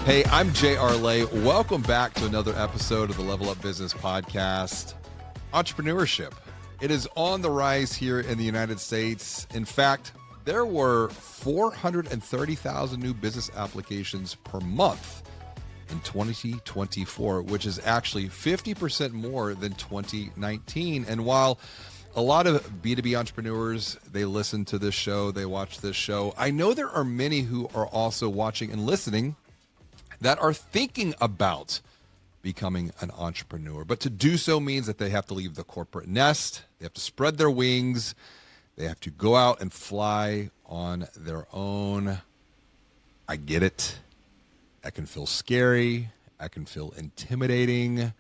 Hey, I'm J.R. Lay. Welcome back to another episode of the Level Up Business Podcast. Entrepreneurship. It is on the rise here in the United States. In fact, there were 430,000 new business applications per month in 2024, which is actually 50% more than 2019. And while a lot of B2B entrepreneurs, they listen to this show, they watch this show, I know there are many who are also watching and listening that are thinking about becoming an entrepreneur. But to do so means that they have to leave the corporate nest, they have to spread their wings, they have to go out and fly on their own. I get it. That can feel scary. That can feel intimidating.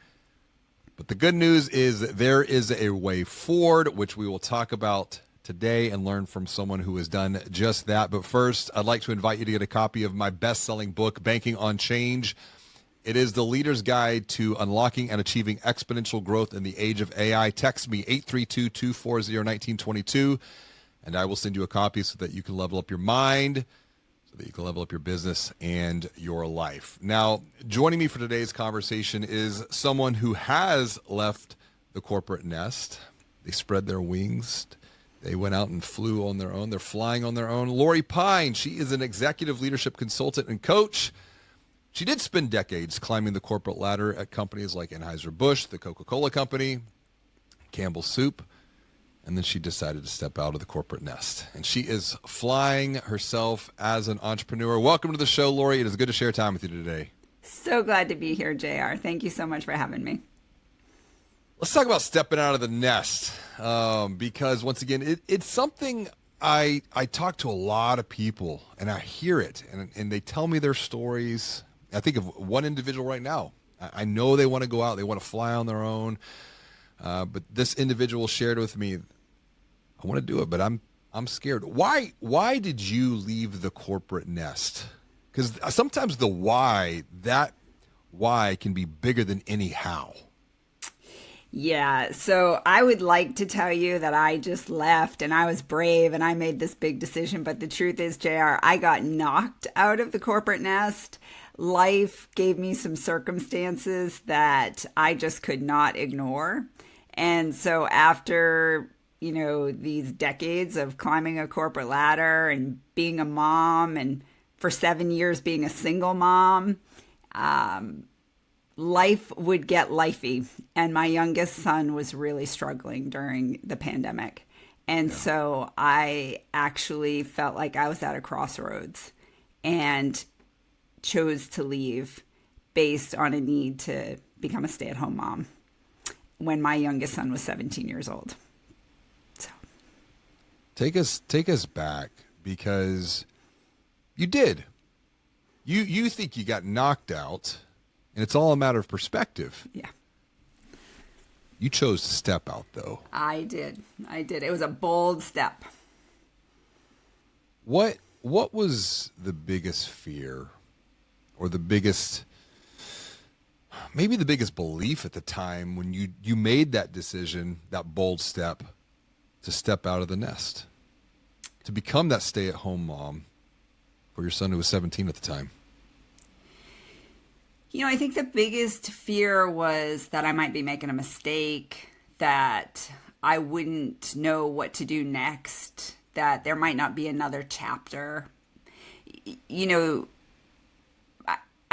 But the good news is that there is a way forward, which we will talk about today and learn from someone who has done just that. But first, I'd like to invite you to get a copy of my best-selling book, Banking on Change. It is the leader's guide to unlocking and achieving exponential growth in the age of AI. Text me 832-240-1922, and I will send you a copy so that you can level up your mind, so that you can level up your business and your life. Now, joining me for today's conversation is someone who has left the corporate nest. They spread their wings. They went out and flew on their own. They're flying on their own. Lori Pine, she is an executive leadership consultant and coach. She did spend decades climbing the corporate ladder at companies like Anheuser-Busch, the Coca-Cola company, Campbell Soup, and then she decided to step out of the corporate nest. And she is flying herself as an entrepreneur. Welcome to the show, Lori. It is good to share time with you today. So glad to be here, JR. Thank you so much for having me. Let's talk about stepping out of the nest, because once again, it's something I talk to a lot of people, and I hear it, and they tell me their stories. I think of one individual right now. I know they want to go out, they want to fly on their own, but this individual shared with me, I want to do it, but I'm scared. Why did you leave the corporate nest? Because sometimes the why can be bigger than any how. Yeah, so I would like to tell you that I just left and I was brave and I made this big decision. But the truth is, JR, I got knocked out of the corporate nest. Life gave me some circumstances that I just could not ignore. And so after, these decades of climbing a corporate ladder and being a mom, and for 7 years being a single mom, life would get lifey, and my youngest son was really struggling during the pandemic. And so I actually felt like I was at a crossroads and chose to leave based on a need to become a stay-at-home mom when my youngest son was 17 years old. So take us back, because you did. You think you got knocked out. And it's all a matter of perspective. Yeah. You chose to step out, though. I did. It was a bold step. What was the biggest fear, or maybe the biggest belief at the time when you made that decision, that bold step to step out of the nest, to become that stay-at-home mom for your son who was 17 at the time? I think the biggest fear was that I might be making a mistake, that I wouldn't know what to do next, that there might not be another chapter. I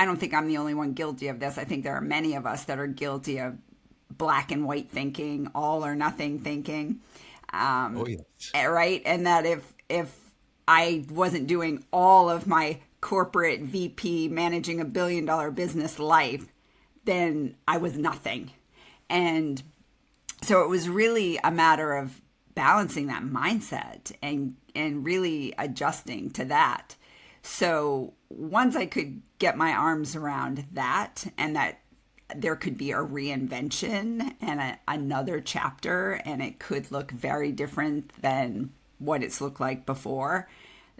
don't think I'm the only one guilty of this. I think there are many of us that are guilty of black and white thinking, all or nothing thinking. Right? And that if I wasn't doing all of my corporate VP managing $1 billion business life, then I was nothing. And so it was really a matter of balancing that mindset and really adjusting to that. So once I could get my arms around that, and that there could be a reinvention and another chapter, and it could look very different than what it's looked like before,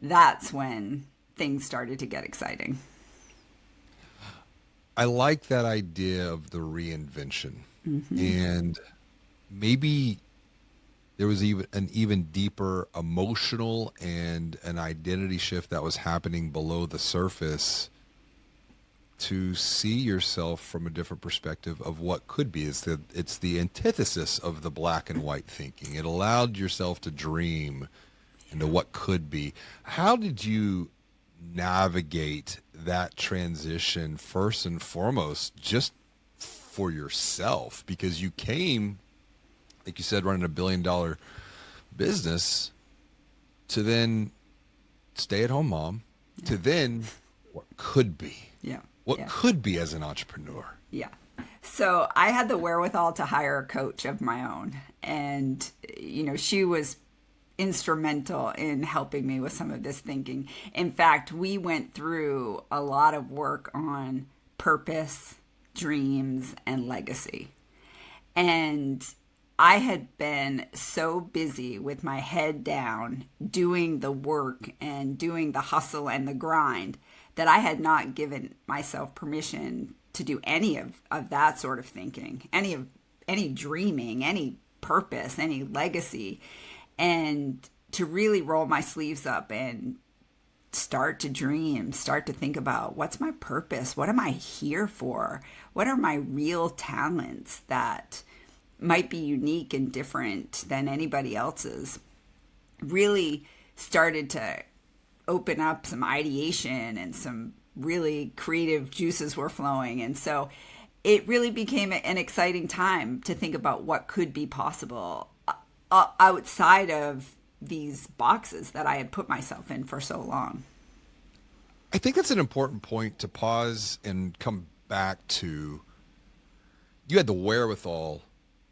that's when things started to get exciting. I like that idea of the reinvention. Mm-hmm. And maybe there was even an even deeper emotional and an identity shift that was happening below the surface to see yourself from a different perspective of what could be. It's the antithesis of the black and white thinking. It allowed yourself to dream into what could be. How did you navigate that transition, first and foremost, just for yourself? Because you came, like you said, running $1 billion business, to then stay-at-home mom, to then what could be. What could be as an entrepreneur. Yeah. So I had the wherewithal to hire a coach of my own. And, she was instrumental in helping me with some of this thinking. In fact, we went through a lot of work on purpose, dreams, and legacy. And I had been so busy with my head down, doing the work and doing the hustle and the grind, that I had not given myself permission to do any of that sort of thinking, any dreaming, any purpose, any legacy, and to really roll my sleeves up and start to dream, start to think about, what's my purpose? What am I here for? What are my real talents that might be unique and different than anybody else's? Really started to open up some ideation, and some really creative juices were flowing. And so it really became an exciting time to think about what could be possible outside of these boxes that I had put myself in for so long. I think that's an important point to pause and come back to. You had the wherewithal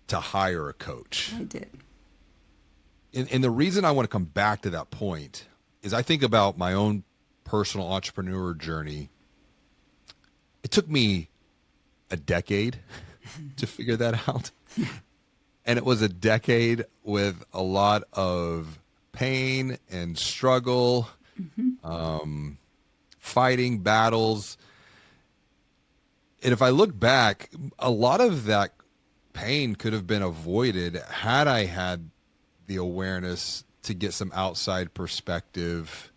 to hire a coach. I did. And the reason I want to come back to that point is I think about my own personal entrepreneur journey. It took me a decade to figure that out. And it was a decade with a lot of pain and struggle, fighting battles. And if I look back, a lot of that pain could have been avoided had I had the awareness to get some outside perspective.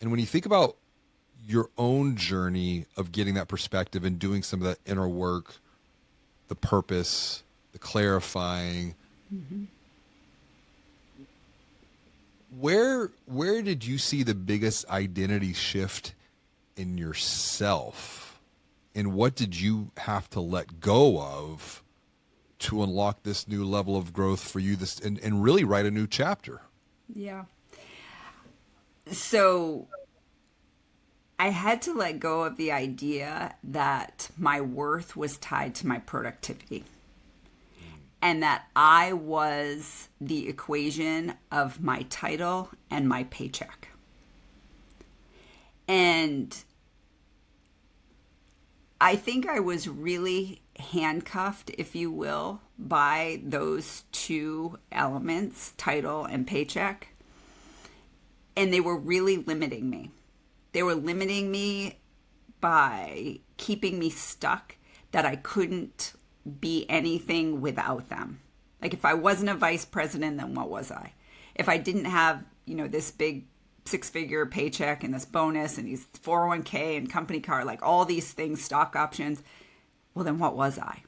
And when you think about your own journey of getting that perspective and doing some of that inner work, the purpose, the clarifying, where did you see the biggest identity shift in yourself? And what did you have to let go of to unlock this new level of growth for you, and really write a new chapter? Yeah. So I had to let go of the idea that my worth was tied to my productivity, and that I was the equation of my title and my paycheck. And I think I was really handcuffed, if you will, by those two elements, title and paycheck. And they were really limiting me. They were limiting me by keeping me stuck, that I couldn't be anything without them. Like, if I wasn't a vice president, then what was I? If I didn't have, this big 6-figure paycheck and this bonus and these 401k and company car, like all these things, stock options, well, then what was I?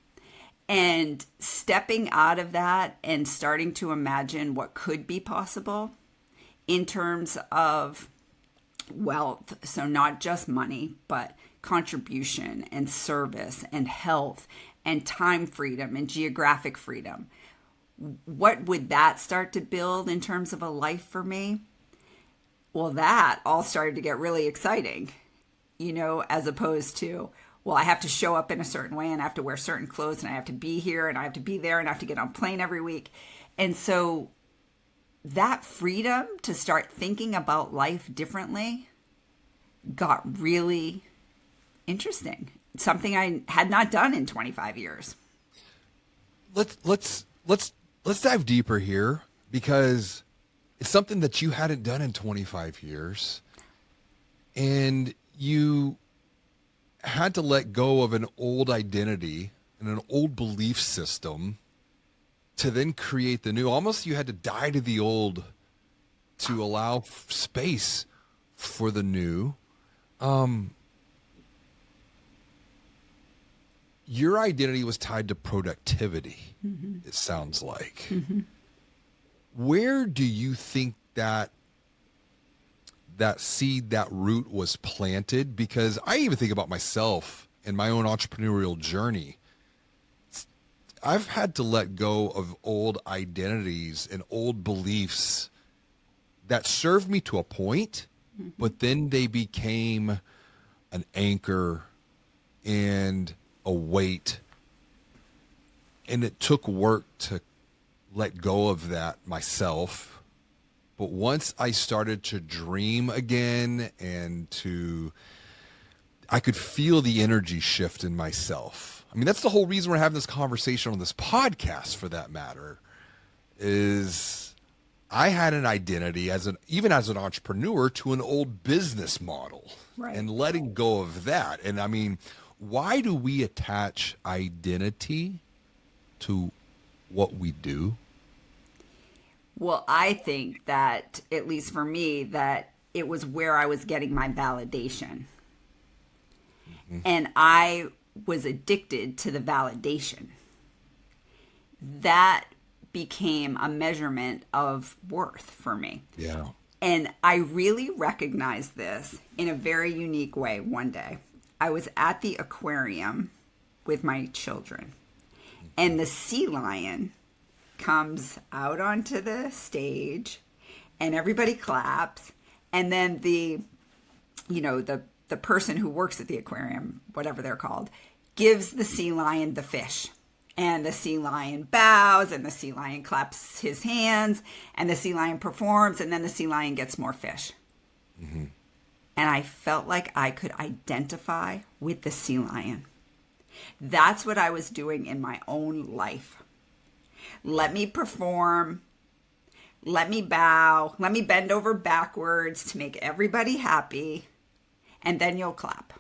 And stepping out of that and starting to imagine what could be possible in terms of wealth. So not just money, but contribution and service and health and time freedom and geographic freedom. What would that start to build in terms of a life for me? Well, that all started to get really exciting, as opposed to, well, I have to show up in a certain way and I have to wear certain clothes and I have to be here and I have to be there and I have to get on a plane every week. And so that freedom to start thinking about life differently got really interesting. It's something I had not done in 25 years. Let's dive deeper here, because it's something that you hadn't done in 25 years, and you had to let go of an old identity and an old belief system to then create the new. Almost you had to die to the old to allow space for the new. your identity was tied to productivity, it sounds like. Where do you think that seed, that root was planted? Because I even think about myself and my own entrepreneurial journey. I've had to let go of old identities and old beliefs that served me to a point, but then they became an anchor and a weight. And it took work to let go of that myself. But once I started to dream again I could feel the energy shift in myself. I mean, that's the whole reason we're having this conversation on this podcast, for that matter, is I had an identity even as an entrepreneur to an old business model, right, and letting go of that. And I mean, why do we attach identity to what we do? Well, I think that, at least for me, that it was where I was getting my validation. And I was addicted to the validation. That became a measurement of worth for me. Yeah. And I really recognized this in a very unique way one day. I was at the aquarium with my children, and the sea lion comes out onto the stage, and everybody claps, and then the person who works at the aquarium, whatever they're called, gives the sea lion the fish. And the sea lion bows, and the sea lion claps his hands, and the sea lion performs, and then the sea lion gets more fish. And I felt like I could identify with the sea lion. That's what I was doing in my own life. Let me perform. Let me bow. Let me bend over backwards to make everybody happy. And then you'll clap.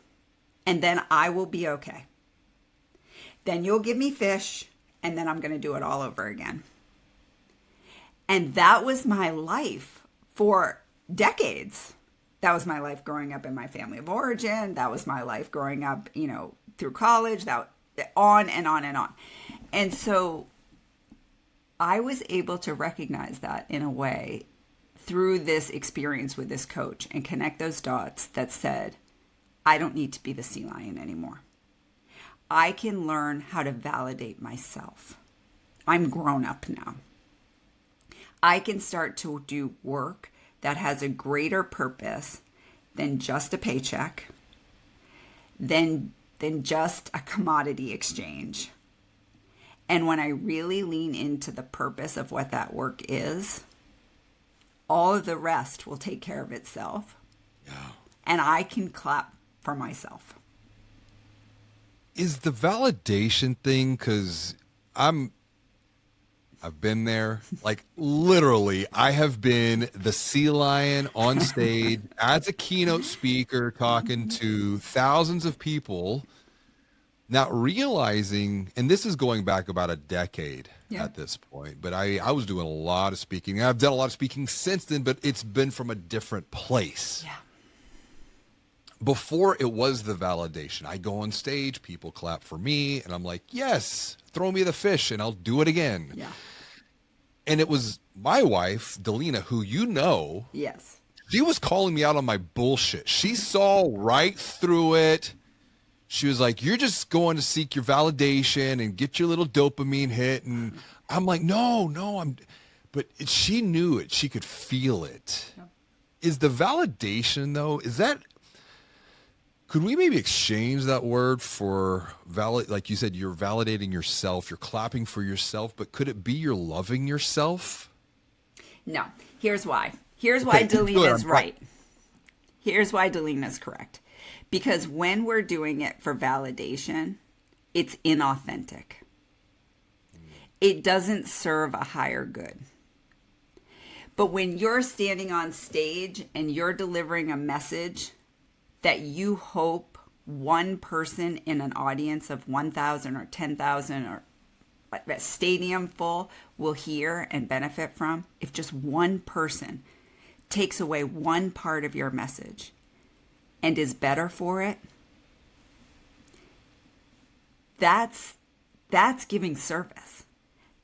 And then I will be okay. Then you'll give me fish, and then I'm going to do it all over again. And that was my life for decades. That was my life growing up in my family of origin. That was my life growing up, through college, that on and on and on. And so I was able to recognize that in a way through this experience with this coach and connect those dots that said, I don't need to be the sea lion anymore. I can learn how to validate myself. I'm grown up now. I can start to do work that has a greater purpose than just a paycheck, than just a commodity exchange. And when I really lean into the purpose of what that work is, all of the rest will take care of itself. Yeah. And I can clap for myself. Is the validation thing, because I've been there, like literally I have been the sea lion on stage as a keynote speaker talking to thousands of people, not realizing, and this is going back about a decade at this point, but I was doing a lot of speaking. I've done a lot of speaking since then, but it's been from a different place. Yeah. Before it was the validation. I go on stage, people clap for me, and I'm like, yes, throw me the fish and I'll do it again. Yeah. And it was my wife, Delina, who yes, she was calling me out on my bullshit. She saw right through it. She was like, you're just going to seek your validation and get your little dopamine hit. And I'm like, no, but she knew it. She could feel it. Yeah. Is the validation, though, could we maybe exchange that word for valid? Like you said, you're validating yourself, you're clapping for yourself, but could it be you're loving yourself? No. Here's why. Here's why Delina's right. Here's why Delina's correct. Because when we're doing it for validation, it's inauthentic. It doesn't serve a higher good. But when you're standing on stage and you're delivering a message that you hope one person in an audience of 1,000 or 10,000 or a stadium full will hear and benefit from, if just one person takes away one part of your message and is better for it, that's giving service.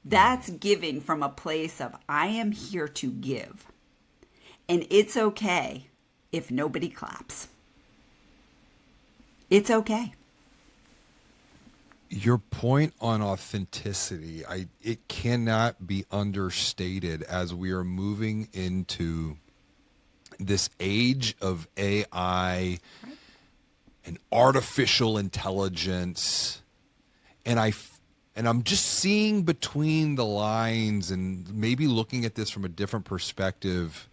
That's giving from a place of, I am here to give. And it's okay if nobody claps. It's okay. Your point on authenticity, it cannot be understated as we are moving into this age of AI and artificial intelligence. And I'm just seeing between the lines and maybe looking at this from a different perspective.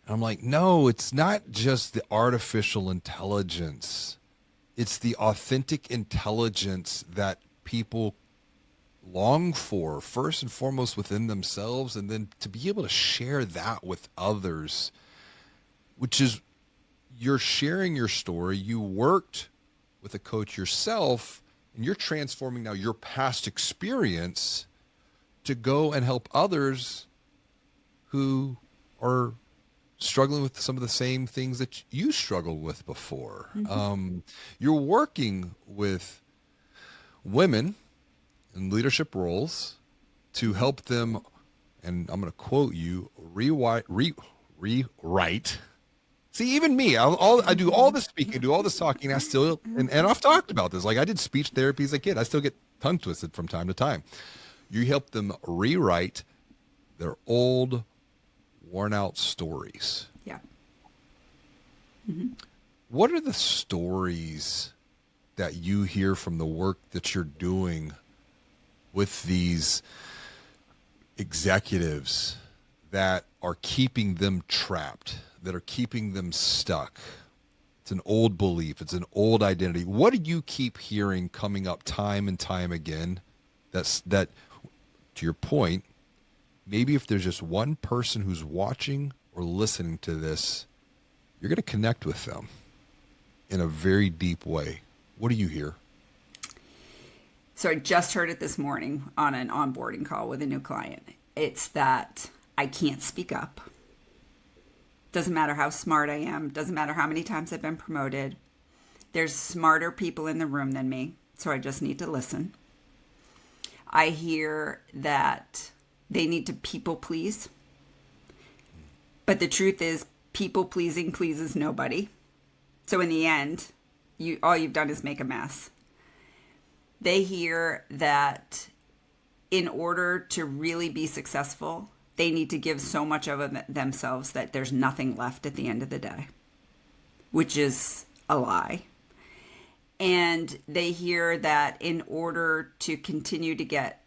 I'm like, no, it's not just the artificial intelligence. It's the authentic intelligence that people long for, first and foremost within themselves, and then to be able to share that with others, which is, you're sharing your story. You worked with a coach yourself, and you're transforming now your past experience to go and help others who are struggling with some of the same things that you struggled with before. You're working with women in leadership roles to help them, and I'm going to quote you, rewrite. See, even me, I do all the speaking, do all this talking, I still, and I've talked about this. Like, I did speech therapy as a kid. I still get tongue twisted from time to time. You help them rewrite their old, worn out stories. Yeah. What are the stories that you hear from the work that you're doing with these executives that are keeping them trapped, that are keeping them stuck? It's an old belief. It's an old identity. What do you keep hearing coming up time and time again? That, to your point, maybe if there's just one person who's watching or listening to this, you're going to connect with them in a very deep way. What do you hear? So I just heard it this morning on an onboarding call with a new client. It's that I can't speak up. Doesn't matter how smart I am. Doesn't matter how many times I've been promoted. There's smarter people in the room than me, so I just need to listen. I hear that they need to people please. But the truth is, people pleasing pleases nobody. So in the end, all you've done is make a mess. They hear that in order to really be successful, they need to give so much of themselves that there's nothing left at the end of the day, which is a lie. And they hear that in order to continue to get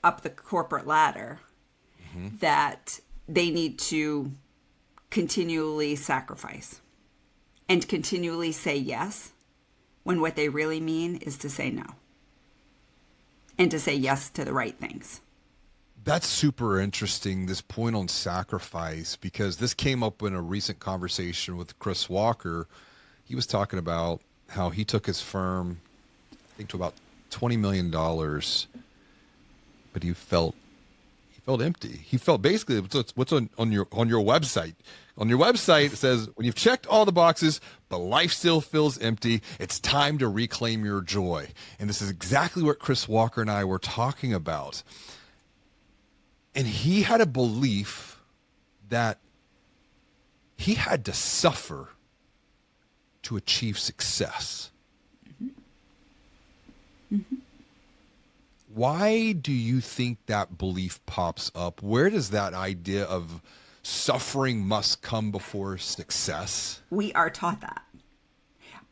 up the corporate ladder, that they need to continually sacrifice and continually say yes, when what they really mean is to say no. And to say yes to the right things. That's super interesting, this point on sacrifice, because this came up in a recent conversation with Chris Walker. He was talking about how he took his firm, I think, to about $20 million, but he felt empty. He felt basically what's on your website. On your website, it says, when you've checked all the boxes, but life still feels empty, it's time to reclaim your joy. And this is exactly what Chris Walker and I were talking about. And he had a belief that he had to suffer to achieve success. Why do you think that belief pops up? Where does that idea of suffering must come before success? We are taught that.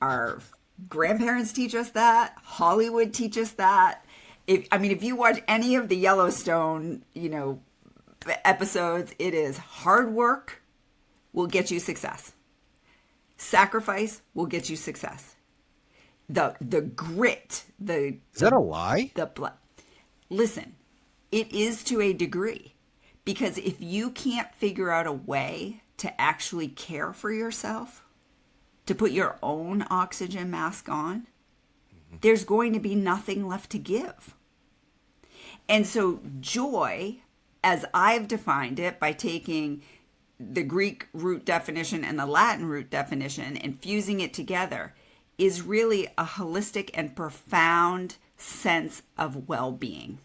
Our grandparents teach us that. Hollywood teaches that. If you watch any of the Yellowstone, episodes, it is hard work will get you success. Sacrifice will get you success. The grit, is that a lie? The blood. Listen, it is to a degree, because if you can't figure out a way to actually care for yourself, to put your own oxygen mask on, there's going to be nothing left to give. And so joy, as I've defined it by taking the Greek root definition and the Latin root definition and fusing it together, is really a holistic and profound sense of well-being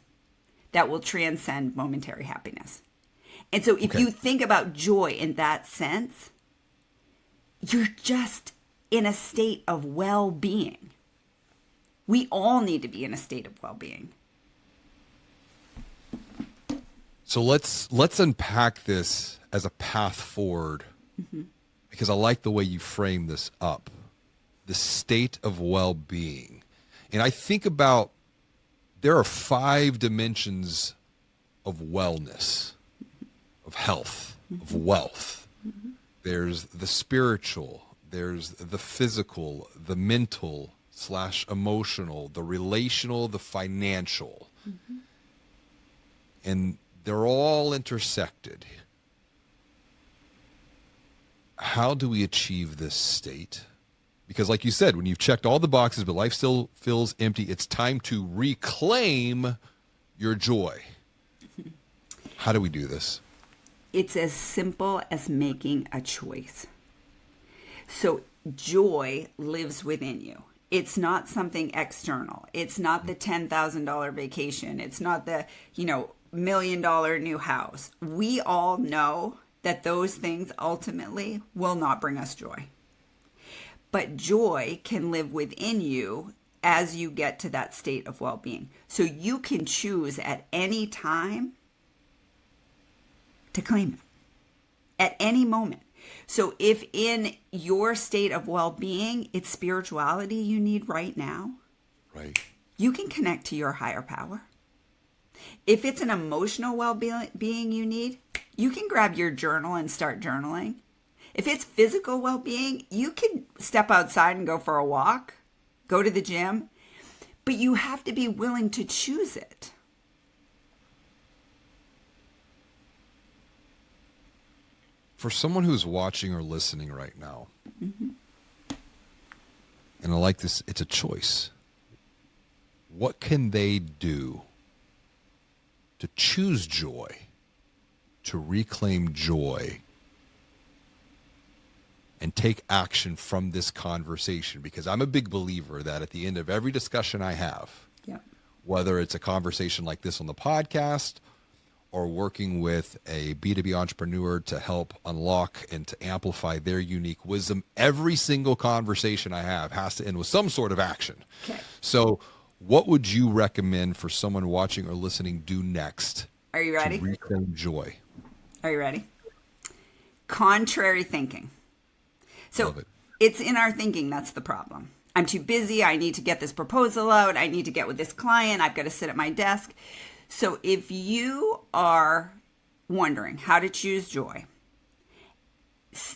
that will transcend momentary happiness. And so if you think about joy in that sense, you're just in a state of well-being. We all need to be in a state of well-being. So let's unpack this as a path forward, because I like the way you frame this up, the state of well-being. And I think about, there are 5 dimensions of wellness, of health, of wealth. There's the spiritual, there's the physical, the mental / emotional, the relational, the financial. And they're all intersected. How do we achieve this state? Because like you said, when you've checked all the boxes, but life still feels empty, it's time to reclaim your joy. How do we do this? It's as simple as making a choice. So joy lives within you. It's not something external. It's not the $10,000 vacation. It's not the, $1 million new house. We all know that those things ultimately will not bring us joy. But joy can live within you as you get to that state of well-being. So you can choose at any time to claim it, at any moment. So if in your state of well-being, it's spirituality you need right now, right, you can connect to your higher power. If it's an emotional well-being you need, you can grab your journal and start journaling. If it's physical well-being, you can step outside and go for a walk, go to the gym, but you have to be willing to choose it. For someone who's watching or listening right now, and I like this, it's a choice. What can they do to choose joy, to reclaim joy, and take action from this conversation? Because I'm a big believer that at the end of every discussion I have, whether it's a conversation like this on the podcast or working with a B2B entrepreneur to help unlock and to amplify their unique wisdom, every single conversation I have has to end with some sort of action. Okay. So what would you recommend for someone watching or listening do next? Are you ready? To reclaim joy. Are you ready? Contrary thinking. So Love it. It's in our thinking that's the problem. I'm too busy. I need to get this proposal out. I need to get with this client. I've got to sit at my desk. So if you are wondering how to choose joy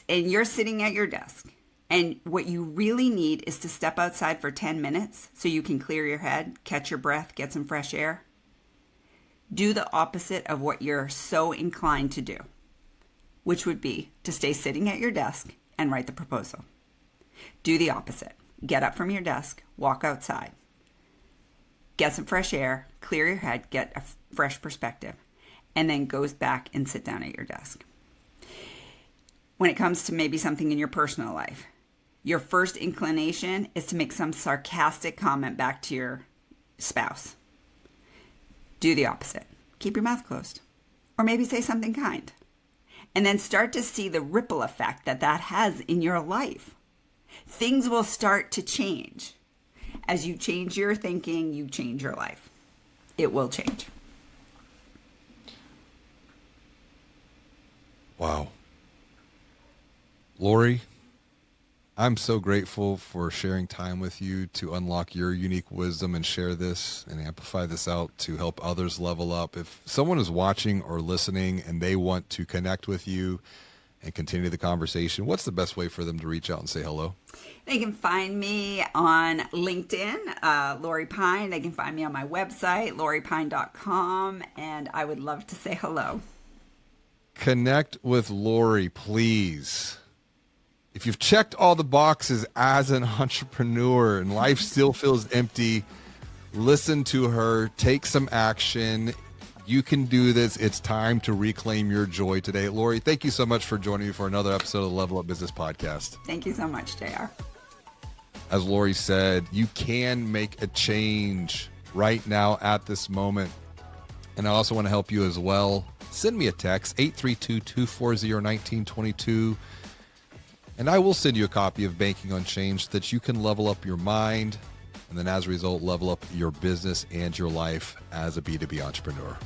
and you're sitting at your desk and what you really need is to step outside for 10 minutes so you can clear your head, catch your breath, get some fresh air, do the opposite of what you're so inclined to do, which would be to stay sitting at your desk and write the proposal. Do the opposite. Get up from your desk, walk outside, get some fresh air, clear your head, get a fresh perspective, and then goes back and sit down at your desk. When it comes to maybe something in your personal life, your first inclination is to make some sarcastic comment back to your spouse. Do the opposite. Keep your mouth closed. Or maybe say something kind. And then start to see the ripple effect that has in your life. Things will start to change. As you change your thinking, you change your life. It will change. Wow. Lori, I'm so grateful for sharing time with you to unlock your unique wisdom and share this and amplify this out to help others level up. If someone is watching or listening and they want to connect with you and continue the conversation, what's the best way for them to reach out and say hello? They can find me on LinkedIn, Lori Pine. They can find me on my website, loripine.com, and I would love to say hello. Connect with Lori, please. If you've checked all the boxes as an entrepreneur and life still feels empty, listen to her, take some action. You can do this. It's time to reclaim your joy today. Lori, thank you so much for joining me for another episode of the Level Up Business Podcast. Thank you so much, JR. As Lori said, you can make a change right now at this moment. And I also want to help you as well. Send me a text, 832-240-1922. And I will send you a copy of Banking on Change so that you can level up your mind and then as a result, level up your business and your life as a B2B entrepreneur.